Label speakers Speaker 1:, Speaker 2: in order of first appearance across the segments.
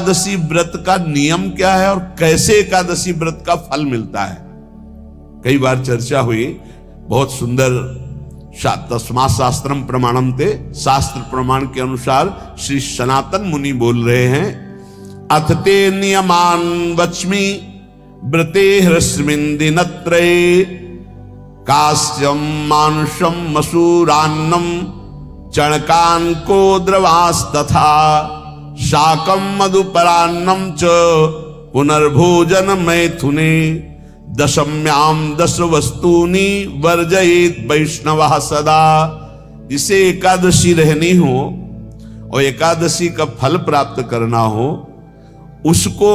Speaker 1: एकादशी व्रत का नियम क्या है और कैसे एकादशी व्रत का फल मिलता है। कई बार चर्चा हुई, बहुत सुंदर। तस्मात् शास्त्रम प्रमाणम ते, शास्त्र प्रमाण के अनुसार श्री सनातन मुनि बोल रहे हैं, अथ ते नियमान वच्मि व्रते ह्रस्मिन् दिनत्रये, कास्यम मानुषम मसूरान्नम चणकांको द्रवास्तथा, शाकम मधुपरान्नम च पुनर्भोजन मैथुने, दशम्याम 10 वस्तूनि वर्जयेत वैष्णवः सदा। इसे एकादशी रहनी हो और एकादशी का फल प्राप्त करना हो, उसको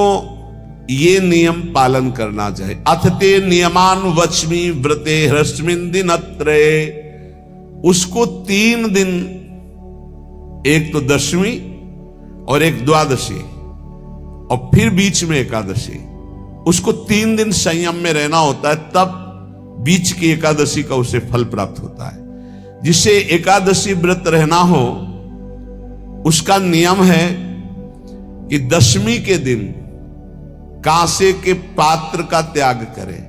Speaker 1: ये नियम पालन करना चाहिए। अथ ते नियमान वच्मि व्रते ह्रस्मिन् दिनत्रये, उसको 3 दिन, एक तो दशमी और एक द्वादशी और फिर बीच में एकादशी, उसको 3 दिन संयम में रहना होता है, तब बीच की एकादशी का उसे फल प्राप्त होता है। जिसे एकादशी व्रत रहना हो उसका नियम है कि दशमी के दिन कांसे के पात्र का त्याग करें।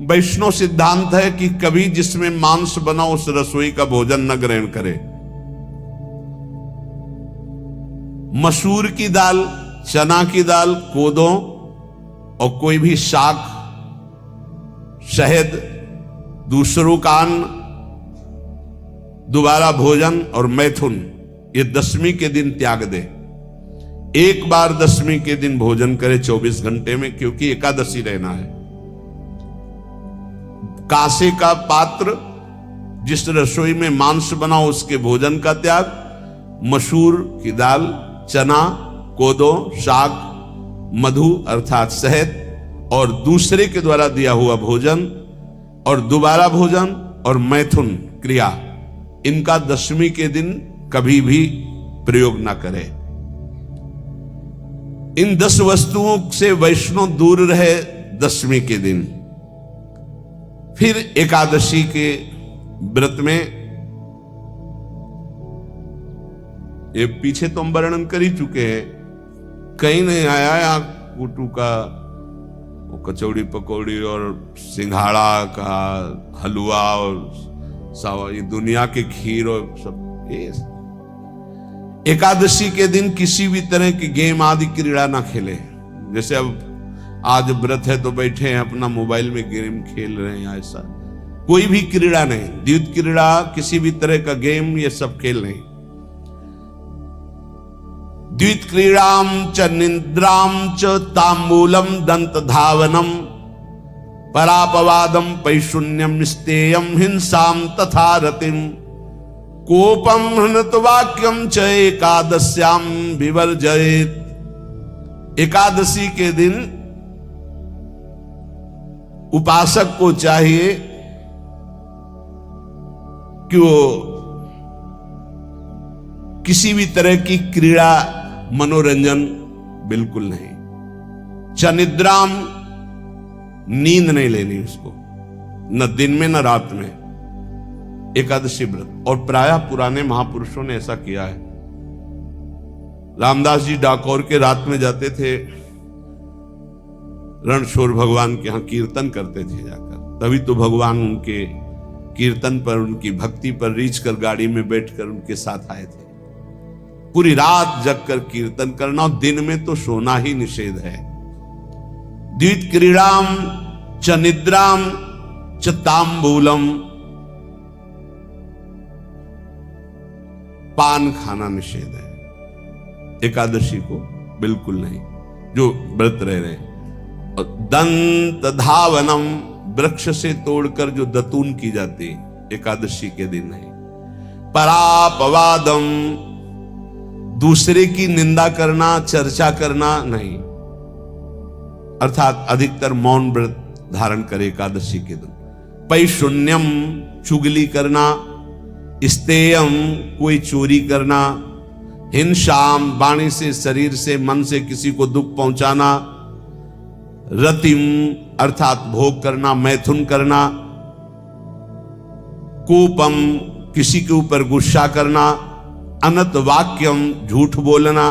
Speaker 1: वैष्णव सिद्धांत है कि कभी जिसमें मांस बना उस रसोई का भोजन न ग्रहण करे। मसूर की दाल, चना की दाल, कोदों और कोई भी शाक, शहद, दूसरों का अन्न, दोबारा भोजन और मैथुन, ये दशमी के दिन त्याग दे। एक बार दशमी के दिन भोजन करे 24 घंटे में, क्योंकि एकादशी रहना है। कांसे का पात्र, जिस रसोई में मांस बना उसके भोजन का त्याग, मसूर की दाल, चना, कोदो, शाक, मधु अर्थात शहद और दूसरे के द्वारा दिया हुआ भोजन और दोबारा भोजन और मैथुन क्रिया, इनका दशमी के दिन कभी भी प्रयोग ना करें। इन 10 वस्तुओं से वैष्णव दूर रहे दशमी के दिन। फिर एकादशी के व्रत में, ये पीछे तो हम वर्णन कर ही चुके हैं, कहीं नहीं आया यहाँ कुटू का कचौड़ी पकौड़ी और सिंघाड़ा का हलवा और सावा, ये दुनिया के खीर और सब। ये एकादशी के दिन किसी भी तरह की गेम आदि क्रीड़ा ना खेले। जैसे अब आज व्रत है तो बैठे हैं अपना मोबाइल में गेम खेल रहे हैं, ऐसा कोई भी क्रीड़ा नहीं। द्वैत क्रीड़ा, किसी भी तरह का गेम, ये सब खेल नहीं। द्वित क्रीड़ाम च निद्राम च तांबूलम दंत धावनम, परापवादम पैशून्यम स्तेयम हिंसाम तथा रतिम, कोपम हनत वाक्यम च एकादश्याम विवर्जयेत। एकादशी के दिन उपासक को चाहिए कि वो किसी भी तरह की क्रीड़ा, मनोरंजन बिल्कुल नहीं। चनिद्राम, नींद नहीं लेनी उसको, न दिन में न रात में। एकादशी व्रत, और प्रायः पुराने महापुरुषों ने ऐसा किया है। रामदास जी डाकोर के रात में जाते थे, रणछोड़ भगवान के यहां कीर्तन करते थे जाकर। तभी तो भगवान उनके कीर्तन पर, उनकी भक्ति पर रीझ कर गाड़ी में बैठकर उनके साथ आए थे। पूरी रात जगकर कीर्तन करना, और दिन में तो सोना ही निषेध है। द्वित क्रीड़ाम च निद्राम च तांबूलम, पान खाना निषेध है एकादशी को, बिल्कुल नहीं, जो व्रत रह रहे हैं। और दंत धावनम, वृक्ष से तोड़कर जो दतून की जाती एकादशी के दिन नहीं। परापवादम, दूसरे की निंदा करना, चर्चा करना नहीं, अर्थात अधिकतर मौन व्रत धारण करे एकादशी के दिन। पैशून्यम, चुगली करना। स्तेयम, कोई चोरी करना। हिंसाम, वाणी से, शरीर से, मन से किसी को दुख पहुंचाना। रतिम, अर्थात भोग करना, मैथुन करना। कोपम, किसी के ऊपर गुस्सा करना। अनत वाक्यम, झूठ बोलना,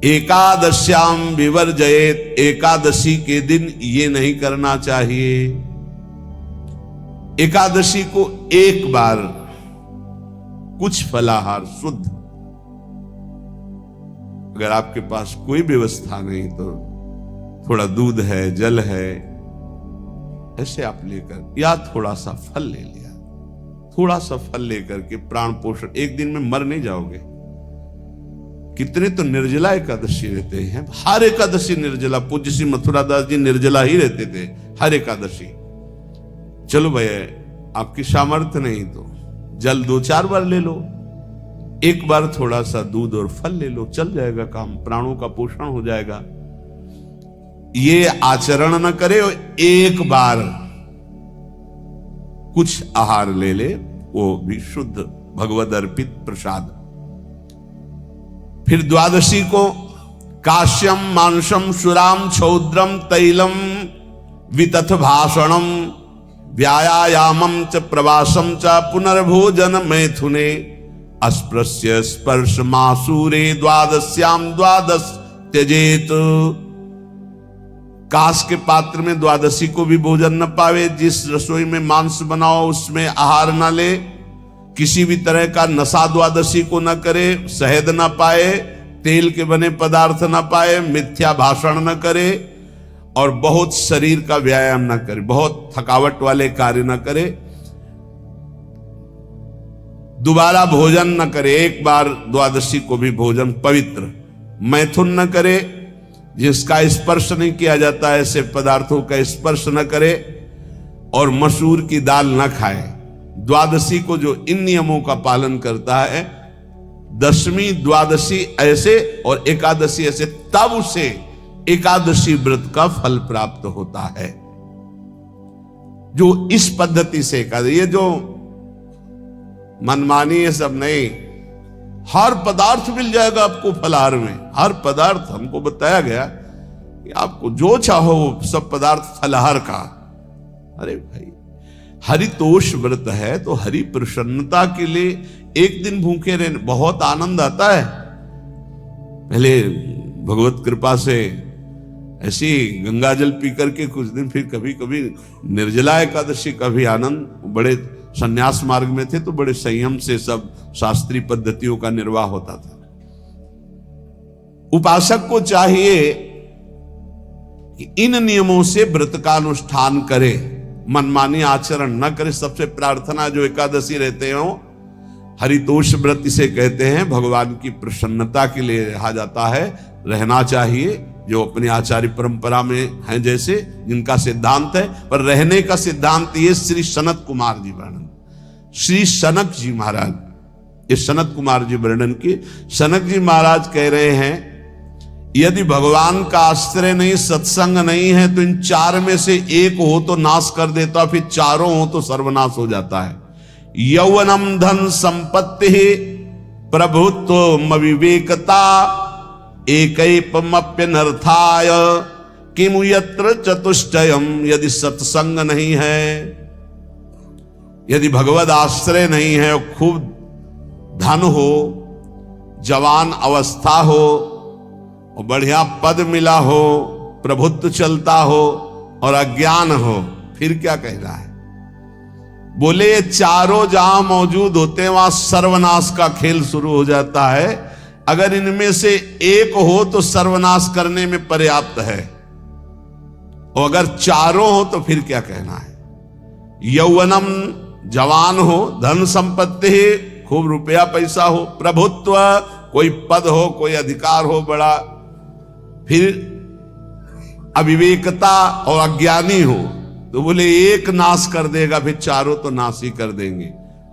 Speaker 1: एकादश्याम विवर्जयेत, एकादशी के दिन ये नहीं करना चाहिए। एकादशी को एक बार कुछ फलाहार शुद्ध, अगर आपके पास कोई व्यवस्था नहीं तो थोड़ा दूध है, जल है, ऐसे आप लेकर, या थोड़ा सा फल ले लिया, थोड़ा सा फल लेकर के प्राण पोषण, एक दिन में मर नहीं जाओगे। कितने तो निर्जला एकादशी रहते हैं, हर एकादशी निर्जला। पूज्य श्री मथुरा दास जी निर्जला ही रहते थे हर एकादशी। चलो भैया आपकी सामर्थ्य नहीं तो जल 2-4 बार ले लो, एक बार थोड़ा सा दूध और फल ले लो, चल जाएगा काम, प्राणों का पोषण हो जाएगा। ये आचरण न करे, एक बार कुछ आहार ले ले, वो भी शुद्ध भगवद अर्पित प्रसाद। फिर द्वादशी को काश्यम मांसम सुराम छौद्रम तैलम वितथ भाषणम व्यायामम च प्रवासम च पुनर्भोजन मैथुने अस्पृश्य स्पर्श मासूरे द्वादश्याम द्वादश त्यजेत। काश के पात्र में द्वादशी को भी भोजन न पावे, जिस रसोई में मांस बनाओ उसमें आहार न ले, किसी भी तरह का नशा द्वादशी को न करे, शहद न पाए, तेल के बने पदार्थ न पाए, मिथ्या भाषण न करे और बहुत शरीर का व्यायाम न करे, बहुत थकावट वाले कार्य न करे, दोबारा भोजन न करे, एक बार द्वादशी को भी भोजन पवित्र, मैथुन न करे, जिसका स्पर्श नहीं किया जाता ऐसे पदार्थों का स्पर्श न करे, और मसूर की दाल न खाए। द्वादशी को जो इन नियमों का पालन करता है, दशमी द्वादशी ऐसे और एकादशी ऐसे, तब उसे एकादशी व्रत का फल प्राप्त होता है। जो इस पद्धति से एकादशी, ये जो मनमानी है सब नहीं, हर पदार्थ मिल जाएगा आपको फलाहार में, हर पदार्थ हमको बताया गया कि आपको जो चाहो सब पदार्थ फलाहार का। अरे भाई हरितोष व्रत है तो हरि प्रसन्नता के लिए एक दिन भूखे रहने बहुत आनंद आता है। पहले भगवत कृपा से ऐसी गंगा जल पी करके कुछ दिन, फिर कभी कभी निर्जला एकादशी का भी आनंद। बड़े संन्यास मार्ग में थे तो बड़े संयम से सब शास्त्रीय पद्धतियों का निर्वाह होता था। उपासक को चाहिए कि इन नियमों से व्रत का अनुष्ठान करे, मनमानी आचरण न करे। सबसे प्रार्थना जो एकादशी रहते हो, हरितोष व्रत इसे कहते हैं, भगवान की प्रसन्नता के लिए रहा जाता है, रहना चाहिए, जो अपनी आचार्य परंपरा में हैं जैसे, जिनका सिद्धांत है। पर रहने का सिद्धांत ये श्री सनत कुमार जी वर्णन, श्री सनक जी महाराज, ये सनत कुमार जी वर्णन की। सनक जी महाराज कह रहे हैं, यदि भगवान का आश्रय नहीं, सत्संग नहीं है, तो इन 4 में से एक हो तो नाश कर देता, फिर चारों हो तो सर्वनाश हो जाता है। यौवनम धन संपत्ति प्रभुत्व विवेकता एकैपमप्यनर्थाय किमु यत्र चतुष्टयम। यदि सत्संग नहीं है, यदि भगवद आश्रय नहीं है, खूब धन हो, जवान अवस्था हो और बढ़िया पद मिला हो, प्रभुत्व चलता हो और अज्ञान हो, फिर क्या कहना है? बोले ये चारों जहां मौजूद होते हैं वहां सर्वनाश का खेल शुरू हो जाता है। अगर इनमें से एक हो तो सर्वनाश करने में पर्याप्त है, और अगर चारों हो तो फिर क्या कहना है? यौवनम जवान हो, धन संपत्ति, खूब रुपया पैसा हो, प्रभुत्व, कोई पद हो, कोई अधिकार हो बड़ा, फिर अविवेकता और अज्ञानी हो, तो बोले एक नाश कर देगा, फिर चारों तो नाश ही कर देंगे।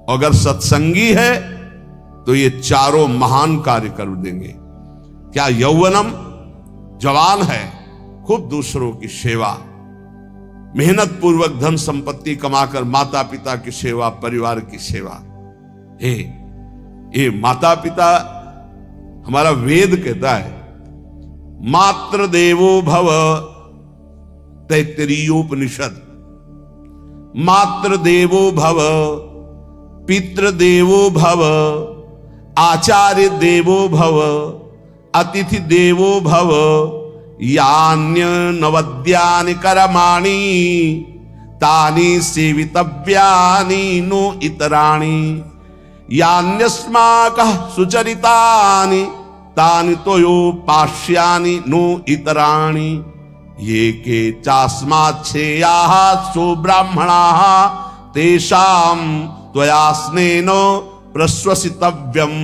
Speaker 1: और अगर सत्संगी है तो ये चारों महान कार्य कर देंगे। क्या यौवनम जवान है, खूब दूसरों की सेवा, मेहनत पूर्वक धन संपत्ति कमाकर माता पिता की सेवा, परिवार की सेवा। ये माता पिता, हमारा वेद कहता है मातृ देवो भव, तैत्तरीयोपनिषद, मातृ देवो भव, पितृ देवो भव, आचार्य देवो भव, अतिथि देवो भव, यान्य नवद्यानि कर्माणि तानि सेवितव्यानि नो इतराणि, यान्यस्माकः सुचरितानि तानि तोयोपास्यानि नो इतराणि, ये के चास्माच्छेयाः सुब्राह्मणाः तेषां त्वया स्नेन प्रश्वसितव्यं,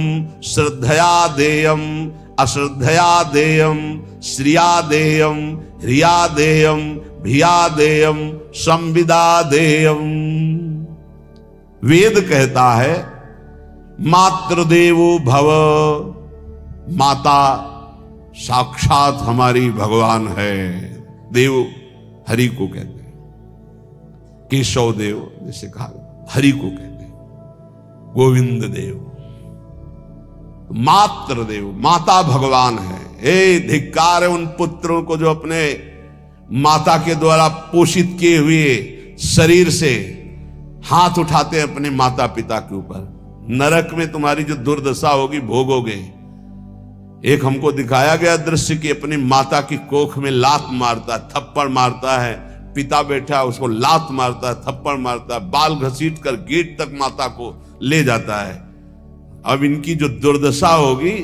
Speaker 1: श्रद्धया देयम् अश्रद्धया देयम्, श्रिया देयम् ह्रिया देयम् भिया देयम् संविदा देयम्। वेद कहता है मातृदेवो भव, माता साक्षात हमारी भगवान है। देव हरि को कहते हैं, केशव देव जैसे कहा हरि को कहते हैं, गोविंद देव, मातृ देव, माता भगवान है। ए धिक्कार है उन पुत्रों को जो अपने माता के द्वारा पोषित किए हुए शरीर से हाथ उठाते हैं अपने माता पिता के ऊपर। नरक में तुम्हारी जो दुर्दशा होगी भोगोगे। एक हमको दिखाया गया दृश्य कि अपनी माता की कोख में लात मारता है, थप्पड़ मारता है, पिता बैठा है उसको लात मारता है, थप्पड़ मारता है, बाल घसीट कर गेट तक माता को ले जाता है। अब इनकी जो दुर्दशा होगी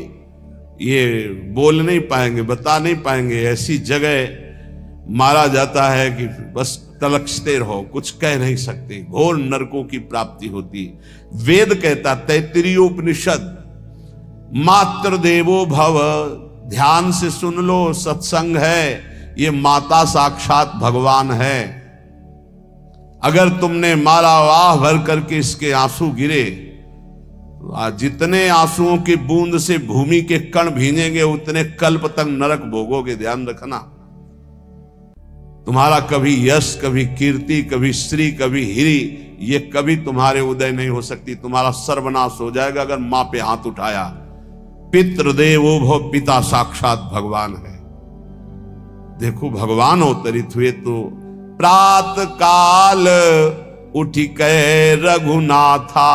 Speaker 1: ये बोल नहीं पाएंगे, बता नहीं पाएंगे। ऐसी जगह मारा जाता है कि बस तलकते रहो, कुछ कह नहीं सकते, घोर नरकों की प्राप्ति होती। वेद कहता, तैत्तिरीयोपनिषद, मातृ देवो भव, ध्यान से सुन लो, सत्संग है, ये माता साक्षात भगवान है। अगर तुमने मारा वाह भर करके इसके आंसू गिरे, जितने आंसुओं की बूंद से भूमि के कण भींजेंगे उतने कल्प तक नरक भोगोगे। ध्यान रखना, तुम्हारा कभी यश, कभी कीर्ति, कभी श्री, कभी हिरी, ये कभी तुम्हारे उदय नहीं हो सकती। तुम्हारा सर्वनाश हो जाएगा अगर मां पे हाथ उठाया। पितृदेवो भव, पिता साक्षात भगवान है। देखो भगवान अवतरित हुए तो प्रात काल उठी कै रघुनाथा,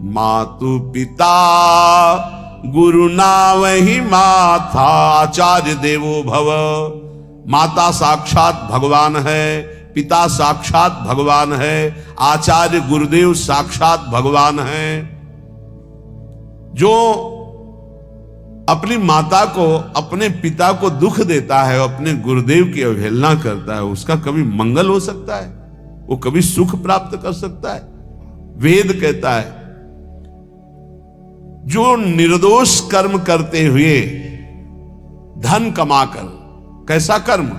Speaker 1: मातु पिता गुरु नावहि माथा। आचार्य देवो भव, माता साक्षात भगवान है, पिता साक्षात भगवान है, आचार्य गुरुदेव साक्षात भगवान है। जो अपनी माता को, अपने पिता को दुख देता है, अपने गुरुदेव की अवहेलना करता है, उसका कभी मंगल हो सकता है? वो कभी सुख प्राप्त कर सकता है? वेद कहता है जो निर्दोष कर्म करते हुए धन कमाकर, कैसा कर्म?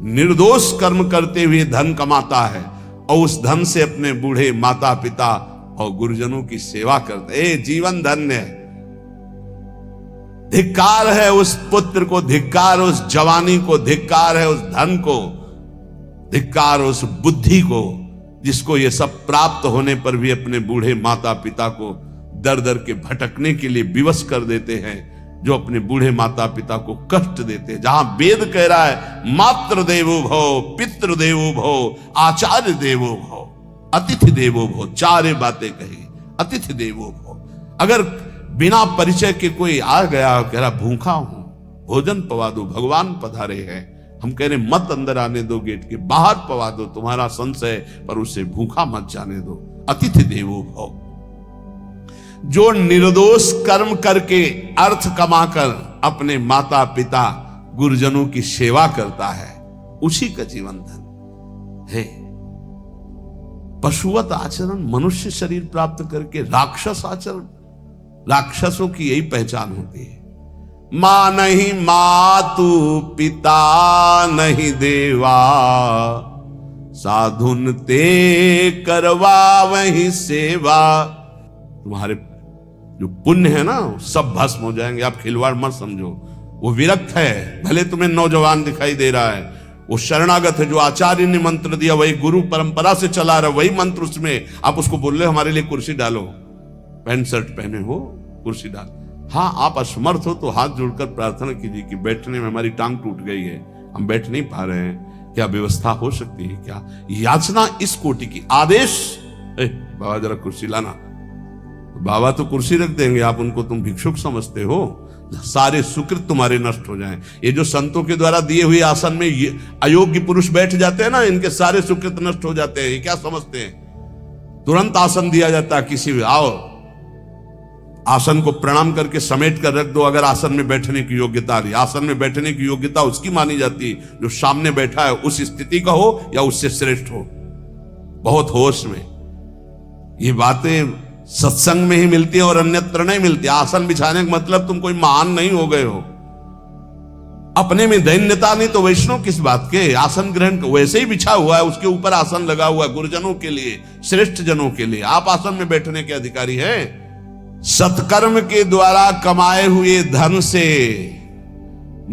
Speaker 1: निर्दोष कर्म करते हुए धन कमाता है और उस धन से अपने बूढ़े माता पिता और गुरुजनों की सेवा करते, ए जीवन धन्य है। धिक्कार है उस पुत्र को, धिक्कार उस जवानी को, धिक्कार है उस धन को, धिक्कार उस बुद्धि को जिसको ये सब प्राप्त होने पर भी अपने बूढ़े माता पिता को दर दर के भटकने के लिए विवश कर देते हैं, जो अपने बूढ़े माता पिता को कष्ट देते हैं। जहां वेद कह रहा है मातृ देवो भव, पितृ देवो भव, आचार्य देवो भव, अतिथि देवो भव, चारे बातें कही। अतिथि देवो भव, अगर बिना परिचय के कोई आ गया, कह रहा भूखा हूं, भोजन पवा दो, भगवान पधारे हैं, हम कह रहे मत अंदर आने दो, गेट के बाहर पवा दो, तुम्हारा संशय, पर उसे भूखा मत जाने दो। अतिथि देवो भव, जो निर्दोष कर्म करके अर्थ कमाकर अपने माता पिता गुरुजनों की सेवा करता है, उसी का जीवन धन है। पशुवत आचरण, मनुष्य शरीर प्राप्त करके राक्षस आचरण, राक्षसों की यही पहचान होती है। मां नहीं मातु, पिता नहीं देवा, साधुन ते करवा वही सेवा। तुम्हारे जो पुण्य है ना सब भस्म हो जाएंगे। आप खिलवाड़ मत समझो, वो विरक्त है, भले तुम्हें नौजवान दिखाई दे रहा है, वो शरणागत है। जो आचार्य ने मंत्र दिया वही गुरु परंपरा से चला रहा, वही मंत्र उसमें। आप उसको बोल रहे हमारे लिए कुर्सी डालो, पैंट शर्ट पहने हो, कुर्सी डाल। हाँ, आप असमर्थ हो तो हाथ जोड़कर प्रार्थना कीजिए कि बैठने में हमारी टांग टूट गई है, हम बैठ नहीं पा रहे हैं, क्या व्यवस्था हो सकती है क्या? याचना इस कोटि की। आदेश, बाबा जरा कुर्सी लाना, बाबा तो कुर्सी रख देंगे, आप उनको तुम भिक्षुक समझते हो, सारे सुकृत तुम्हारे नष्ट हो जाएं। ये जो संतों के द्वारा दिए हुए आसन में ये अयोग्य पुरुष बैठ जाते हैं ना, इनके सारे सुकृत नष्ट हो जाते हैं। ये क्या समझते हैं? तुरंत आसन दिया जाता है, किसी भी आओ आसन को प्रणाम करके समेट कर रख दो। अगर आसन में बैठने की योग्यता नहीं, आसन में बैठने की योग्यता उसकी मानी जाती है जो सामने बैठा है, उस स्थिति का हो या उससे श्रेष्ठ हो। बहुत होश में ये बातें सत्संग में ही मिलती है और अन्यत्र नहीं मिलती। आसन बिछाने का मतलब तुम कोई महान नहीं हो गए हो, अपने में दैन्यता नहीं तो वैष्णव किस बात के। आसन ग्रहण वैसे ही बिछा हुआ है, उसके ऊपर आसन लगा हुआ है गुरुजनों के लिए, श्रेष्ठ जनों के लिए। आप आसन में बैठने के अधिकारी हैं। सत्कर्म के द्वारा कमाए हुए धन से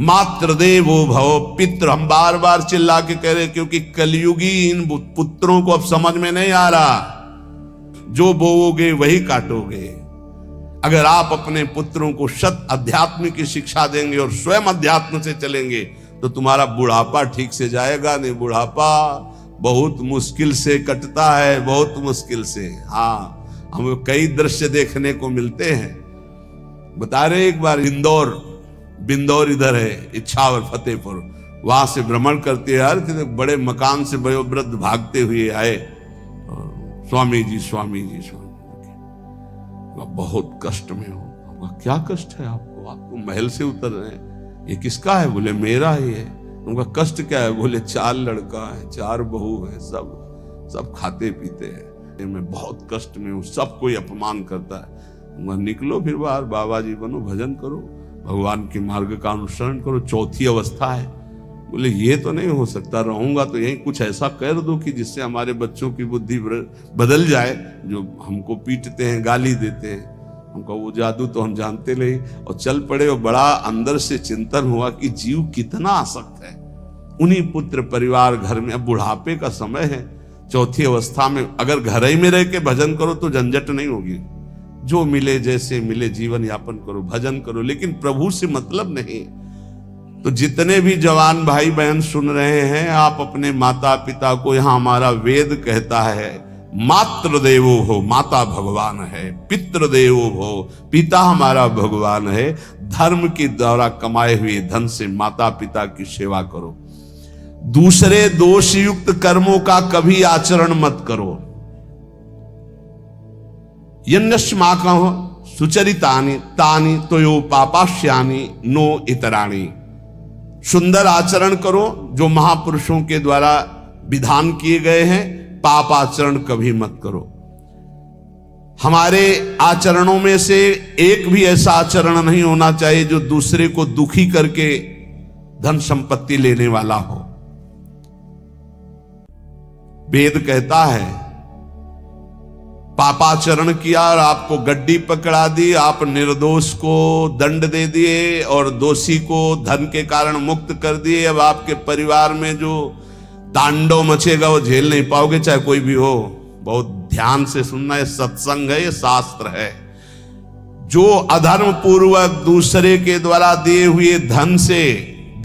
Speaker 1: मात्र देवो भव पितृ, हम बार बार चिल्ला के कह रहे, क्योंकि कलयुगी इन पुत्रों को अब समझ में नहीं आ रहा। जो बोओगे वही काटोगे। अगर आप अपने पुत्रों को सत अध्यात्म की शिक्षा देंगे और स्वयं अध्यात्म से चलेंगे तो तुम्हारा बुढ़ापा ठीक से जाएगा नहीं। बुढ़ापा बहुत मुश्किल से कटता है, बहुत मुश्किल से। हाँ, हमें कई दृश्य देखने को मिलते हैं। बता रहे एक बार बिंदौर इधर है, इच्छावर फतेहपुर, वहां से भ्रमण करते यार, बड़े मकान से वयोवृद्ध भागते हुए आए, स्वामी जी स्वामी जी स्वामी। बहुत कष्ट में हो। क्या कष्ट है आपको? आप तो महल से उतर रहे हैं। ये किसका है? बोले मेरा ही है। उनका कष्ट क्या है? बोले 4 लड़का है, 4 बहू है, सब खाते पीते हैं, मैं बहुत कष्ट में हूँ, सब कोई अपमान करता है। निकलो फिर बाहर, बाबा जी बनो, भजन करो, भगवान के मार्ग का अनुसरण करो। चौथी अवस्था है। बोले ये तो नहीं हो सकता, रहूंगा तो यही कुछ ऐसा कर दो कि जिससे हमारे बच्चों की बुद्धि बदल जाए, जो हमको पीटते हैं, गाली देते हैं। हमको वो जादू तो हम जानते नहीं, और चल पड़े। और बड़ा अंदर से चिंतन हुआ कि जीव कितना आसक्त है उन्हीं पुत्र परिवार घर में। अब बुढ़ापे का समय है, चौथी अवस्था में अगर घर ही में रह के भजन करो तो झंझट नहीं होगी। जो मिले जैसे मिले जीवन यापन करो, भजन करो, लेकिन प्रभु से मतलब नहीं। तो जितने भी जवान भाई बहन सुन रहे हैं, आप अपने माता पिता को, यहां हमारा वेद कहता है मातृ देवो हो, माता भगवान है, पितृ देवो हो, पिता हमारा भगवान है। धर्म के द्वारा कमाए हुए धन से माता पिता की सेवा करो। दूसरे दोष युक्त कर्मों का कभी आचरण मत करो। यन्नस्माकं सुचरितानि तानि तोयो पापाश्यानि नो इतराणि। सुंदर आचरण करो जो महापुरुषों के द्वारा विधान किए गए हैं, पाप आचरण कभी मत करो। हमारे आचरणों में से एक भी ऐसा आचरण नहीं होना चाहिए जो दूसरे को दुखी करके धन संपत्ति लेने वाला हो। वेद कहता है पापाचरण किया और आपको गड्डी पकड़ा दी, आप निर्दोष को दंड दे दिए और दोषी को धन के कारण मुक्त कर दिए। अब आपके परिवार में जो तांडव मचेगा वो झेल नहीं पाओगे, चाहे कोई भी हो। बहुत ध्यान से सुनना, ये सत्संग है, ये शास्त्र है। जो अधर्म पूर्वक दूसरे के द्वारा दिए हुए धन से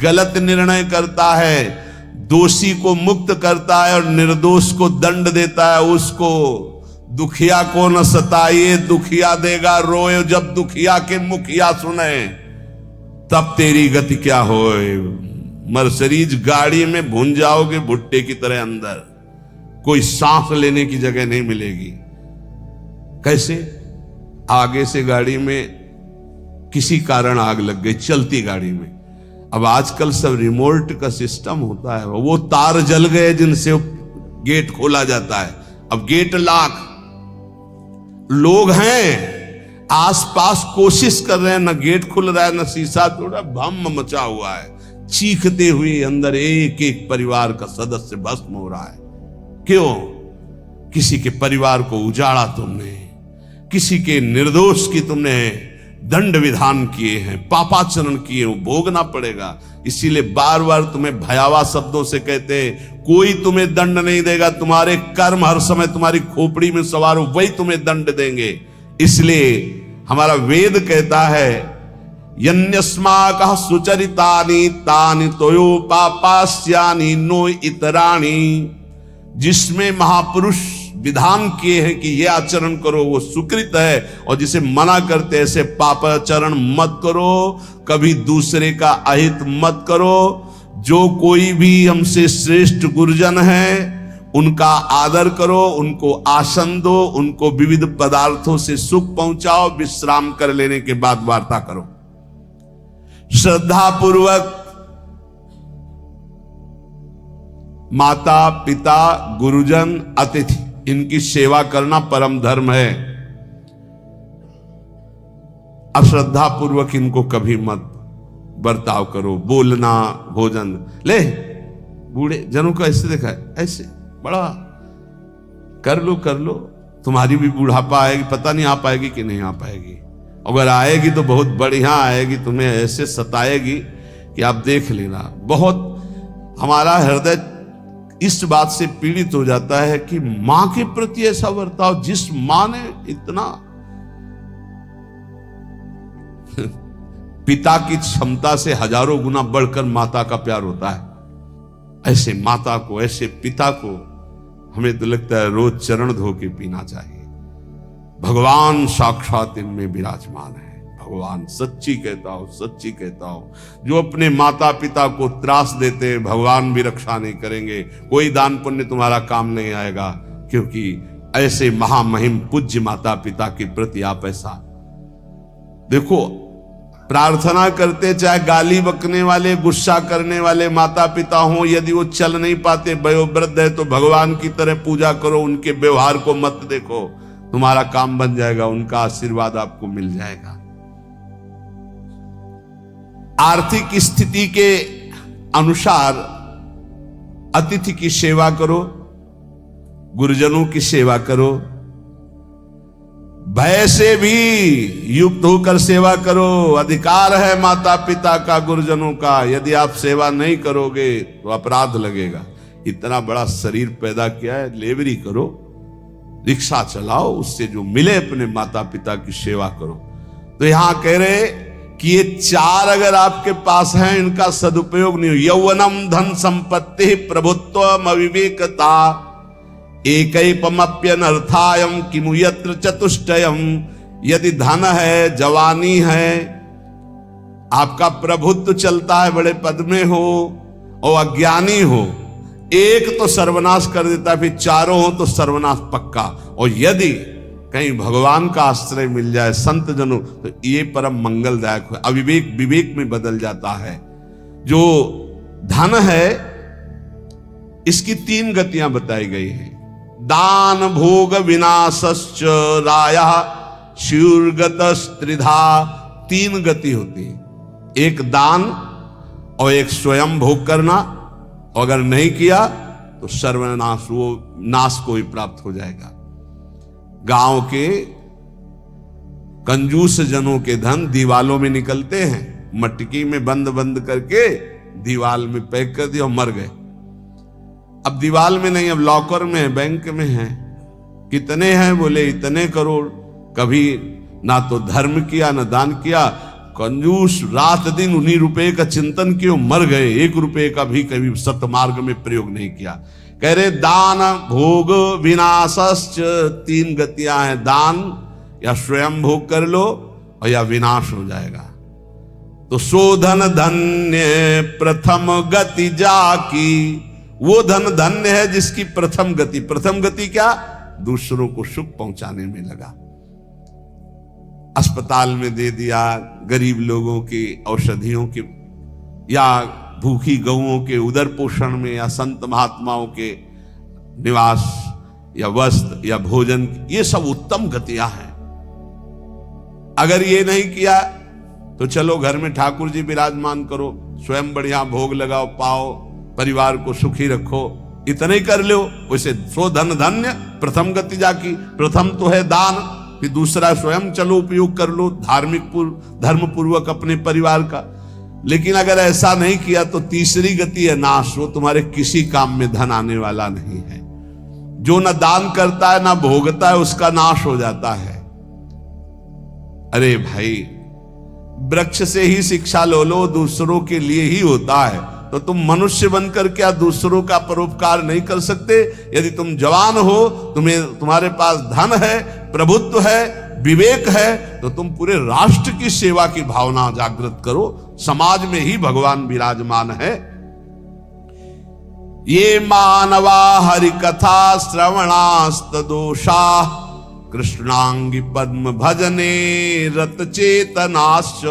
Speaker 1: गलत निर्णय करता है, दोषी को मुक्त करता है और निर्दोष को दंड देता है, उसको दुखिया को न सताइए, दुखिया देगा रोए। जब दुखिया के मुखिया सुने तब तेरी गति क्या होए। मर्सिडीज गाड़ी में भुन जाओगे भुट्टे की तरह अंदर, कोई सांस लेने की जगह नहीं मिलेगी। कैसे? आगे से गाड़ी में किसी कारण आग लग गई, चलती गाड़ी में। अब आजकल सब रिमोट का सिस्टम होता है, वो तार जल गए जिनसे गेट खोला जाता है। अब गेट लाख लोग हैं आसपास, कोशिश कर रहे हैं, न गेट खुल रहा है न शीशा तोड़ा, भम मचा हुआ है। चीखते हुए अंदर एक एक परिवार का सदस्य भस्म हो रहा है। क्यों? किसी के परिवार को उजाड़ा तुमने, किसी के निर्दोष की तुमने दंड विधान किए हैं, पापाचरण किए, वो भोगना पड़ेगा। इसीलिए बार बार तुम्हें भयावह शब्दों से कहते हैं कोई तुम्हें दंड नहीं देगा, तुम्हारे कर्म हर समय तुम्हारी खोपड़ी में सवार हो, वही तुम्हें दंड देंगे। इसलिए हमारा वेद कहता है यन्यस्माकः सुचरितानि तानि तोयो पापास्यानि नो इतराणि। जिसमें महापुरुष विधान किए हैं कि ये आचरण करो वो सुकृत है, और जिसे मना करते ऐसे पापाचरण मत करो, कभी दूसरे का अहित मत करो। जो कोई भी हमसे श्रेष्ठ गुरुजन है उनका आदर करो, उनको आसन दो, उनको विविध पदार्थों से सुख पहुंचाओ, विश्राम कर लेने के बाद वार्ता करो। श्रद्धा पूर्वक माता पिता गुरुजन अतिथि इनकी सेवा करना परम धर्म है। अश्रद्धा पूर्वक इनको कभी मत बर्ताव करो। बोलना, भोजन ले, बूढ़े जनों को ऐसे देखा है, ऐसे बड़ा कर लो, तुम्हारी भी बुढ़ापा आएगी, पता नहीं आ पाएगी कि नहीं आ पाएगी। अगर आएगी तो बहुत बढ़िया आएगी, तुम्हें ऐसे सताएगी कि आप देख लेना। बहुत हमारा हृदय इस बात से पीड़ित हो जाता है कि मां के प्रति ऐसा बर्ताव, जिस मां ने इतना पिता की क्षमता से हजारों गुना बढ़कर माता का प्यार होता है। ऐसे माता को, ऐसे पिता को हमें तो लगता है रोज चरण धो के पीना चाहिए। भगवान साक्षात इनमें विराजमान है। भगवान सच्ची कहता हूं, जो अपने माता पिता को त्रास देते हैं भगवान भी रक्षा नहीं करेंगे। कोई दान पुण्य तुम्हारा काम नहीं आएगा, क्योंकि ऐसे महामहिम पूज्य माता पिता के प्रति आप ऐसा देखो। प्रार्थना करते, चाहे गाली बकने वाले, गुस्सा करने वाले माता पिता हों, यदि वो चल नहीं पाते, वयोवृद्ध है, तो भगवान की तरह पूजा करो, उनके व्यवहार को मत देखो, तुम्हारा काम बन जाएगा, उनका आशीर्वाद आपको मिल जाएगा। आर्थिक स्थिति के अनुसार अतिथि की सेवा करो, गुरुजनों की सेवा करो, भय से भी युक्त होकर सेवा करो। अधिकार है माता पिता का, गुरुजनों का, यदि आप सेवा नहीं करोगे तो अपराध लगेगा। इतना बड़ा शरीर पैदा किया है, लेवरी करो, रिक्शा चलाओ, उससे जो मिले अपने माता पिता की सेवा करो। तो यहां कह रहे कि ये चार अगर आपके पास हैं, इनका सदुपयोग नहीं हो। यौवनम धन संपत्ति प्रभुत्व अविवेकता एकैपमप्यनर्थायम किमु यत्र चतुष्टयम। यदि धन है, जवानी है, आपका प्रभुत्व चलता है, बड़े पद में हो और अज्ञानी हो, एक तो सर्वनाश कर देता है, फिर चारों हो तो सर्वनाश पक्का। और यदि कहीं भगवान का आश्रय मिल जाए, संत जनों, तो ये परम मंगलदायक है। अविवेक विवेक में बदल जाता है। जो धन है इसकी तीन गतियां बताई गई हैं। दान भोग विनाशश्च राया शूर्गतस्त्रिधा। तीन गति होती है, एक दान और एक स्वयं भोग करना, और अगर नहीं किया तो सर्वनाश, वो नाश को ही प्राप्त हो जाएगा। गांव के कंजूस जनों के धन दीवालों में निकलते हैं, मटकी में बंद बंद करके दीवाल में पैक कर दिया और मर गए। अब दीवाल में नहीं, अब लॉकर में है, बैंक में है। कितने हैं? बोले इतने करोड़। कभी ना तो धर्म किया ना दान किया, कंजूस रात दिन उन्हीं रुपए का चिंतन किया, मर गए। एक रुपए का भी कभी सतमार्ग में प्रयोग नहीं किया। कह रहे दान भोग विनाशश्च, तीन गतियां हैं। दान या स्वयं भोग कर लो और या विनाश हो जाएगा। तो शोधन धन्य प्रथम गति जाकी, वो धन धन्य है जिसकी प्रथम गति। प्रथम गति क्या? दूसरों को सुख पहुंचाने में लगा। अस्पताल में दे दिया, गरीब लोगों की औषधियों के, या भूखी गौओं के उदर पोषण में, या संत महात्माओं के निवास या वस्त्र या भोजन, ये सब उत्तम गतियां हैं। अगर ये नहीं किया तो चलो घर में ठाकुर जी विराजमान करो, स्वयं बढ़िया भोग लगाओ, पाओ, परिवार को सुखी रखो, इतने ही कर लो। वैसे सो धन धन्य प्रथम गति जाकी। प्रथम तो है दान, फिर दूसरा स्वयं चलो उपयोग कर लो, धार्मिक धर्म पूर्वक अपने परिवार का। लेकिन अगर ऐसा नहीं किया तो तीसरी गति है नाश। वो तुम्हारे किसी काम में धन आने वाला नहीं है। जो न दान करता है ना भोगता है, उसका नाश हो जाता है। अरे भाई, वृक्ष से ही शिक्षा लो, दूसरों के लिए ही होता है। तो तुम मनुष्य बनकर क्या दूसरों का परोपकार नहीं कर सकते? यदि तुम जवान हो, तुम्हारे पास धन है, प्रभुत्व है, विवेक है, तो तुम पूरे राष्ट्र की सेवा की भावना जागृत करो। समाज में ही भगवान विराजमान है। ये मानवा हरि कथा श्रवणास्त दोषा कृष्णांगी पद्म भजने रत चेतनाश्च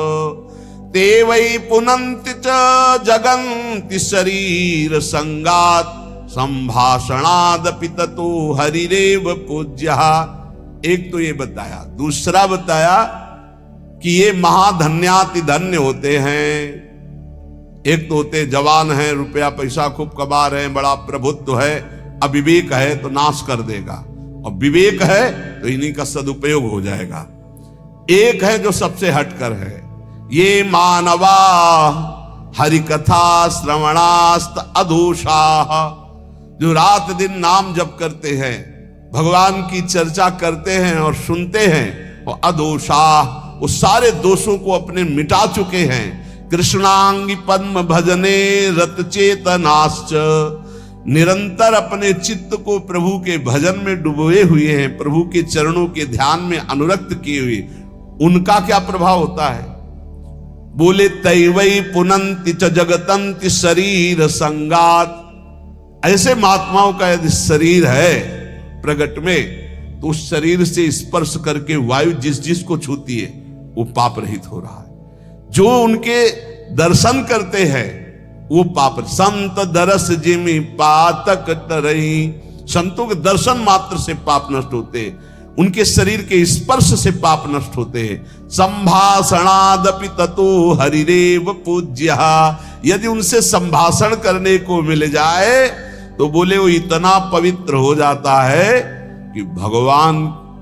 Speaker 1: ते वै पुनन्ति च जगन्ति शरीर संगात संभाषणादपि ततो हरिरेव पूज्यः। एक तो ये बताया, दूसरा बताया कि ये महाधन्याति धन्य होते हैं। एक तो होते जवान हैं, रुपया पैसा खूब कमा रहे हैं, बड़ा प्रभुत्व है, अविवेक है तो नाश कर देगा, और विवेक है तो इन्हीं का सदुपयोग हो जाएगा। एक है जो सबसे हटकर है, ये मानवा हरिकथा श्रवणास्त अधोषा, जो रात दिन नाम जप करते हैं, भगवान की चर्चा करते हैं और सुनते हैं, और अधोषा, वो सारे दोषों को अपने मिटा चुके हैं। कृष्णांगी पद्म भजने रत चेतनाश्च, निरंतर अपने चित्त को प्रभु के भजन में डुबोए हुए हैं, प्रभु के चरणों के ध्यान में अनुरक्त किए हुए। उनका क्या प्रभाव होता है? बोले तैवई पुनन्ति च जगतंति शरीर संगात। ऐसे महात्माओं का यदि शरीर है प्रगट में, तो उस शरीर से स्पर्श करके वायु जिस जिस को छूती है वो पाप रहित हो रहा है। जो उनके दर्शन करते हैं वो पाप। संत दरस जिमि पातक तरही, संतों के दर्शन मात्र से पाप नष्ट होते हैं, उनके शरीर के स्पर्श से पाप नष्ट होते हैं। संभाषणादपि ततो हरिरेव पूज्यः, यदि उनसे संभाषण करने को मिल जाए तो बोले वो इतना पवित्र हो जाता है कि भगवान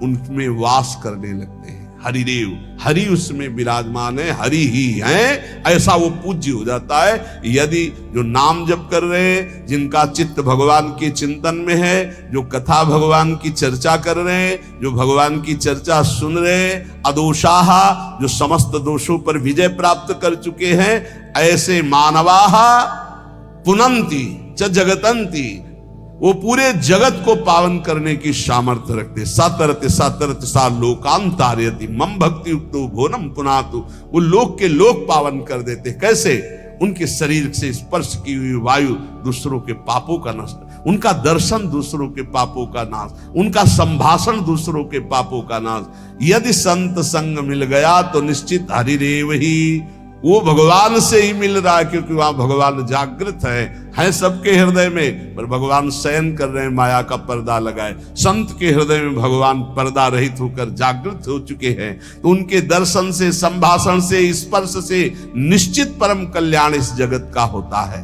Speaker 1: उनमें वास करने लगते हैं। हरिदेव, हरि उसमें विराजमान है, हरि ही है, ऐसा वो पूज्य हो जाता है। यदि जो नाम जप कर रहे हैं, जिनका चित्त भगवान के चिंतन में है, जो कथा भगवान की चर्चा कर रहे हैं, जो भगवान की चर्चा सुन रहे हैं, अदोषाः, जो समस्त दोषों पर विजय प्राप्त कर चुके हैं, ऐसे मानवाः पुनन्ति च जगतंती, वो पूरे जगत को पावन करने की सामर्थ्य रखते। सतरते सतरते सा लोकांतार्यति मम भक्ति युक्तो भोनम पुनातु, वो लोक के लोक पावन कर देते। कैसे? उनके शरीर से स्पर्श की हुई वायु दूसरों के पापों का नष्ट, उनका दर्शन दूसरों के पापों का नाश, उनका संभाषण दूसरों के पापों का नाश। यदि संत संग मिल गया तो निश्चित हरिरेव ही, वो भगवान से ही मिल रहा है, क्योंकि वहां भगवान जागृत है सबके हृदय में, पर भगवान शयन कर रहे हैं, माया का पर्दा लगाए। संत के हृदय में भगवान पर्दा रहित होकर जागृत हो चुके हैं, तो उनके दर्शन से, संभाषण से, स्पर्श से निश्चित परम कल्याण इस जगत का होता है।